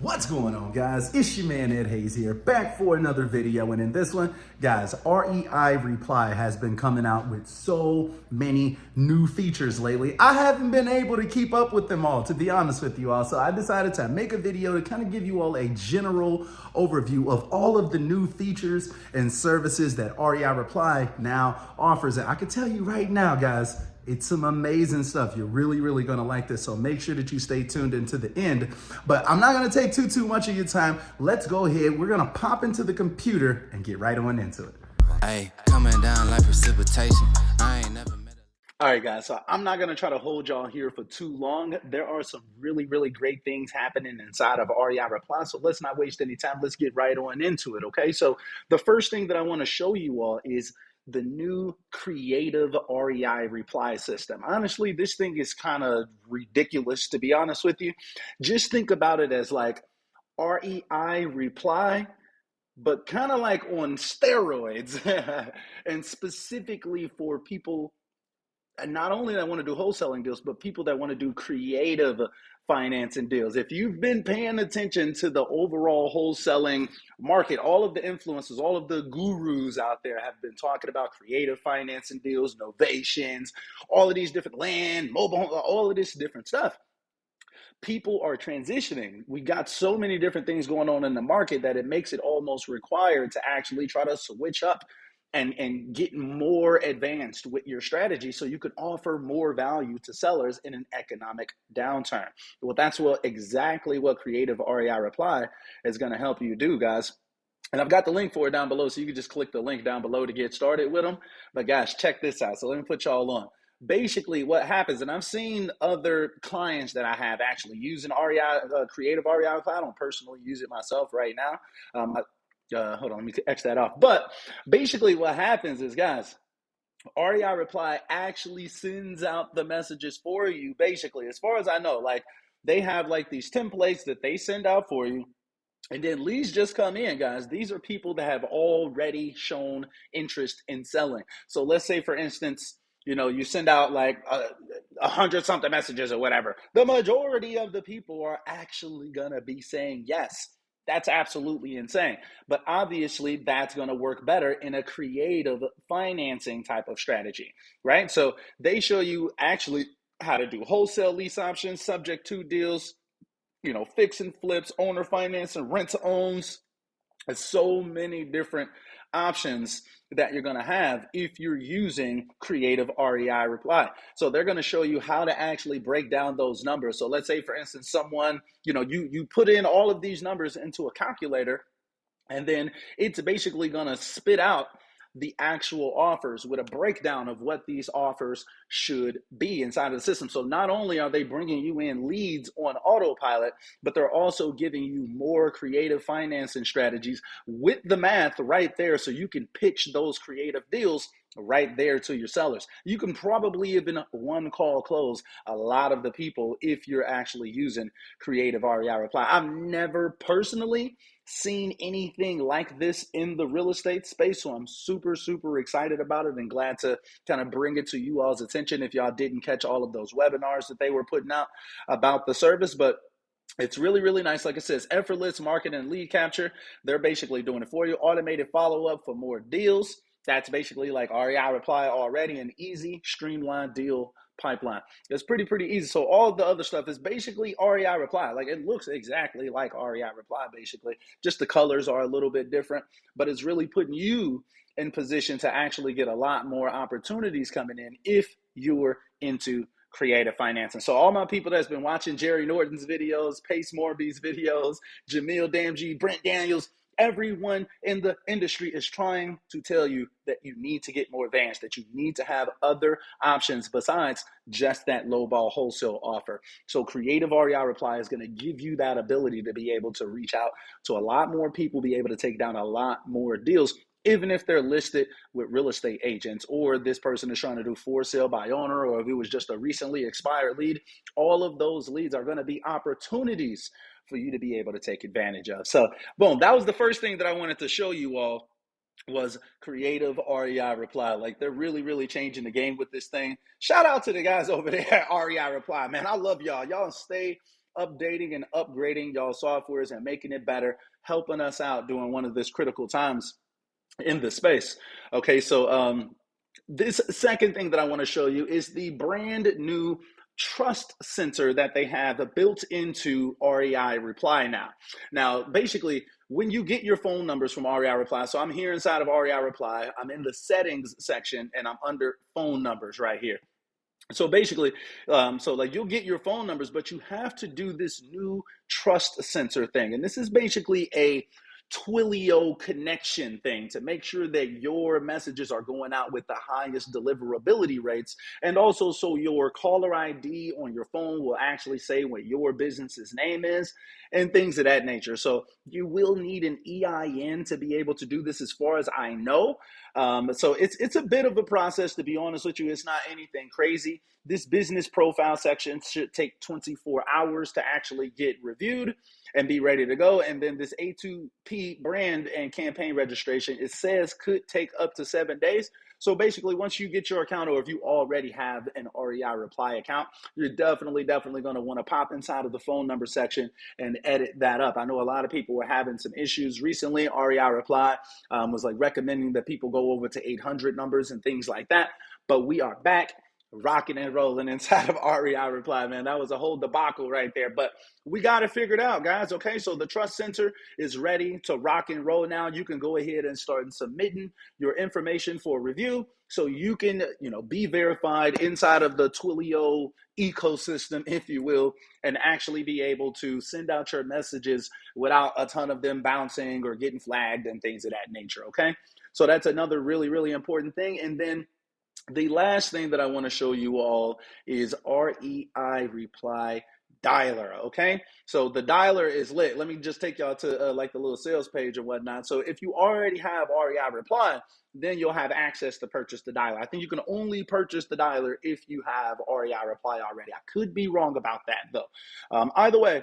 What's going on, guys? It's your man Ed Hayes here, back for another video. And in this one, guys, REI Reply has been coming out with so many new features lately. I haven't been able to keep up with them all, to be honest with you all. So I decided to make a video to kind of give you all a general overview of all of the new features and services that REI Reply now offers. And I can tell you right now, guys, it's some amazing stuff. You're really gonna like this. So make sure that you stay tuned into the end. But I'm not gonna take too much of your time. Let's go ahead. We're gonna pop into the computer and get right on into it. Hey, coming down like precipitation. I ain't never met a... All right, guys, so I'm not going to try to hold y'all here for too long. There are some really great things happening inside of REI Reply, so let's not waste any time. Let's get right on into it, okay? So the first thing that I want to show you all is the new creative REI Reply system. Honestly, this thing is kind of ridiculous, to be honest with you. Just think about it as like REI Reply, but kind of like on steroids, and specifically for people, and not only that want to do wholesaling deals, but people that want to do creative financing deals. If you've been paying attention to the overall wholesaling market, all of the influencers, all of the gurus out there have been talking about creative financing deals, novations, all of these different land, mobile, all of this different stuff. People are transitioning. We got so many different things going on in the market that it makes it almost required to actually try to switch up and get more advanced with your strategy so you can offer more value to sellers in an economic downturn. Well, that's exactly what Creative REI Reply is going to help you do, guys. And I've got the link for it down below, so you can just click the link down below to get started with them. But guys, check this out. So let me put y'all on. Basically what happens, and I've seen other clients that I have actually using REI, Creative REI Reply. I don't personally use it myself right now. Hold on, let me X that off. But basically what happens is, guys, REI Reply actually sends out the messages for you. Basically, as far as I know, like they have like these templates that they send out for you. And then leads just come in, guys. These are people that have already shown interest in selling. So let's say, for instance, you send out like 100 something messages or whatever. The majority of the people are actually going to be saying yes. That's absolutely insane. But obviously, that's going to work better in a creative financing type of strategy, right? So they show you actually how to do wholesale lease options, subject to deals, fix and flips, owner financing, rent to owns. There's so many different options that you're going to have if you're using Creative REI Reply. So they're going to show you how to actually break down those numbers. So let's say, for instance, someone, you put in all of these numbers into a calculator, and then it's basically going to spit out the actual offers with a breakdown of what these offers should be inside of the system. So not only are they bringing you in leads on autopilot, but they're also giving you more creative financing strategies with the math right there, so you can pitch those creative deals right there to your sellers. You can probably even one call close a lot of the people if you're actually using Creative REI Reply. I've never personally seen anything like this in the real estate space, so I'm super excited about it and glad to kind of bring it to you all's attention if y'all didn't catch all of those webinars that they were putting out about the service. But it's really nice. Like it says, effortless marketing and lead capture. They're basically doing it for you. Automated follow-up for more deals. That's basically like REI Reply already, an easy, streamlined deal pipeline. It's pretty easy. So all the other stuff is basically REI Reply. Like it looks exactly like REI Reply, basically. Just the colors are a little bit different, but it's really putting you in position to actually get a lot more opportunities coming in if you're into creative financing. So all my people that's been watching Jerry Norton's videos, Pace Morby's videos, Jamil Damji, Brent Daniels, everyone in the industry is trying to tell you that you need to get more advanced, that you need to have other options besides just that lowball wholesale offer. So Creative REI Reply is going to give you that ability to be able to reach out to a lot more people, be able to take down a lot more deals, even if they're listed with real estate agents, or this person is trying to do for sale by owner, or if it was just a recently expired lead. All of those leads are going to be opportunities for you to be able to take advantage of. So boom, that was the first thing that I wanted to show you all, was Creative REI Reply. Like they're really changing the game with this thing. Shout out to the guys over there at REI Reply, man. I love y'all. Y'all stay updating and upgrading y'all softwares and making it better, helping us out during one of this critical times in the space. Okay, so this second thing that I want to show you is the brand new trust center that they have built into REI Reply now. Now, basically, when you get your phone numbers from REI Reply, so I'm here inside of REI Reply, I'm in the settings section and I'm under phone numbers right here. So basically, you'll get your phone numbers, but you have to do this new trust sensor thing. And this is basically a Twilio connection thing to make sure that your messages are going out with the highest deliverability rates. And also so your caller ID on your phone will actually say what your business's name is and things of that nature. So you will need an EIN to be able to do this as far as I know. So it's a bit of a process, to be honest with you. It's not anything crazy. This business profile section should take 24 hours to actually get reviewed and be ready to go. And then this A2P brand and campaign registration, it says could take up to 7 days. So basically, once you get your account, or if you already have an REI Reply account, you're definitely going to want to pop inside of the phone number section and edit that up. I know a lot of people were having some issues recently. REI Reply was recommending that people go over to 800 numbers and things like that. But we are back, rocking and rolling inside of REI Reply, man. That was a whole debacle right there, but we got it figured out, guys. Okay, so the Trust Center is ready to rock and roll now. You can go ahead and start submitting your information for review so you can, be verified inside of the Twilio ecosystem, if you will, and actually be able to send out your messages without a ton of them bouncing or getting flagged and things of that nature, okay? So that's another really, really important thing. And then the last thing that I want to show you all is REI Reply Dialer, okay? So the dialer is lit. Let me just take y'all to the little sales page and whatnot. So if you already have REI Reply, then you'll have access to purchase the dialer. I think you can only purchase the dialer if you have REI Reply already. I could be wrong about that though. Either way,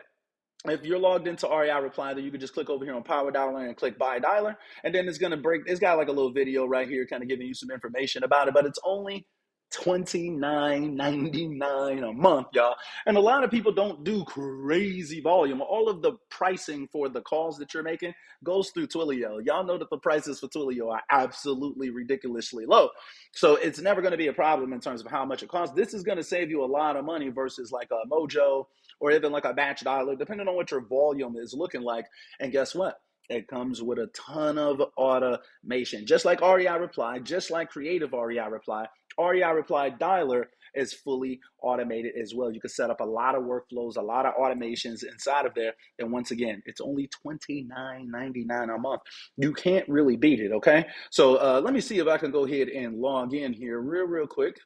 if you're logged into REI Reply, then you can just click over here on Power Dialer and click Buy Dialer. And then it's got a little video right here kind of giving you some information about it, but it's only $29.99 a month, y'all. And a lot of people don't do crazy volume. All of the pricing for the calls that you're making goes through Twilio. Y'all know that the prices for Twilio are absolutely ridiculously low. So it's never going to be a problem in terms of how much it costs. This is going to save you a lot of money versus like a Mojo or even like a batch dialer, depending on what your volume is looking like. And guess what? It comes with a ton of automation. Just like REI Reply, just like Creative REI Reply, REI Reply Dialer is fully automated as well. You can set up a lot of workflows, a lot of automations inside of there. And once again, it's only $29.99 a month. You can't really beat it, okay? So let me see if I can go ahead and log in here real quick.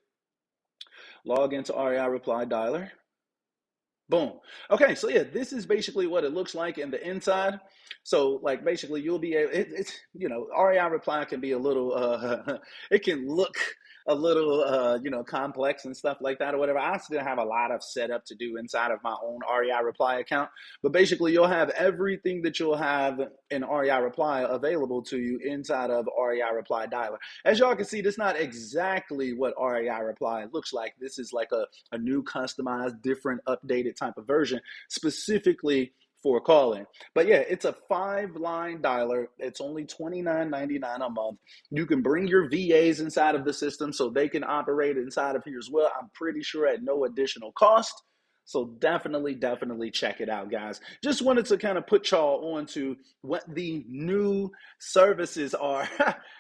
Log into REI Reply Dialer. Boom. Okay, so yeah, this is basically what it looks like in the inside. So basically you'll be able, it's REI Reply can be a little, it can look a little, complex and stuff like that or whatever. I still have a lot of setup to do inside of my own REI Reply account, but basically you'll have everything that you'll have in REI Reply available to you inside of REI Reply Dialer. As y'all can see, this is not exactly what REI Reply looks like. This is like a new customized, different, updated type of version specifically for calling. But yeah, it's a 5-line dialer. It's only $29.99 a month. You can bring your VAs inside of the system so they can operate inside of here as well. I'm pretty sure at no additional cost. So definitely check it out, guys. Just wanted to kind of put y'all on to what the new services are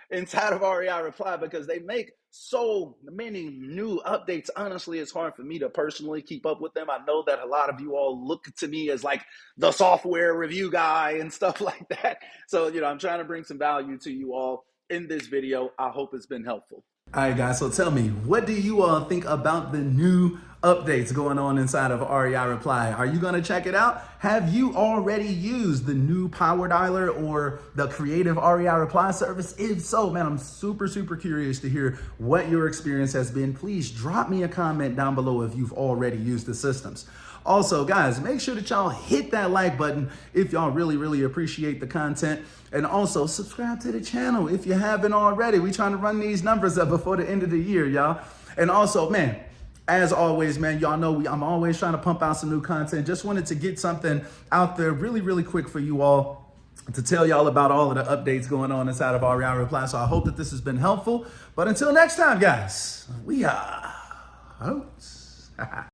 inside of REI Reply because they make so many new updates. Honestly, it's hard for me to personally keep up with them. I know that a lot of you all look to me as like the software review guy and stuff like that. So, I'm trying to bring some value to you all in this video. I hope it's been helpful. All right, guys, so tell me, what do you all think about the new updates going on inside of REI Reply? Are you going to check it out? Have you already used the new Power Dialer or the Creative REI Reply service? If so, man, I'm super curious to hear what your experience has been. Please drop me a comment down below if you've already used the systems. Also, guys, make sure that y'all hit that like button if y'all really appreciate the content. And also subscribe to the channel if you haven't already. We're trying to run these numbers up before the end of the year, y'all. And also, man, As always, man, y'all know I'm always trying to pump out some new content. Just wanted to get something out there really, really quick for you all to tell y'all about all of the updates going on inside of REI Reply. So I hope that this has been helpful. But until next time, guys, we are out.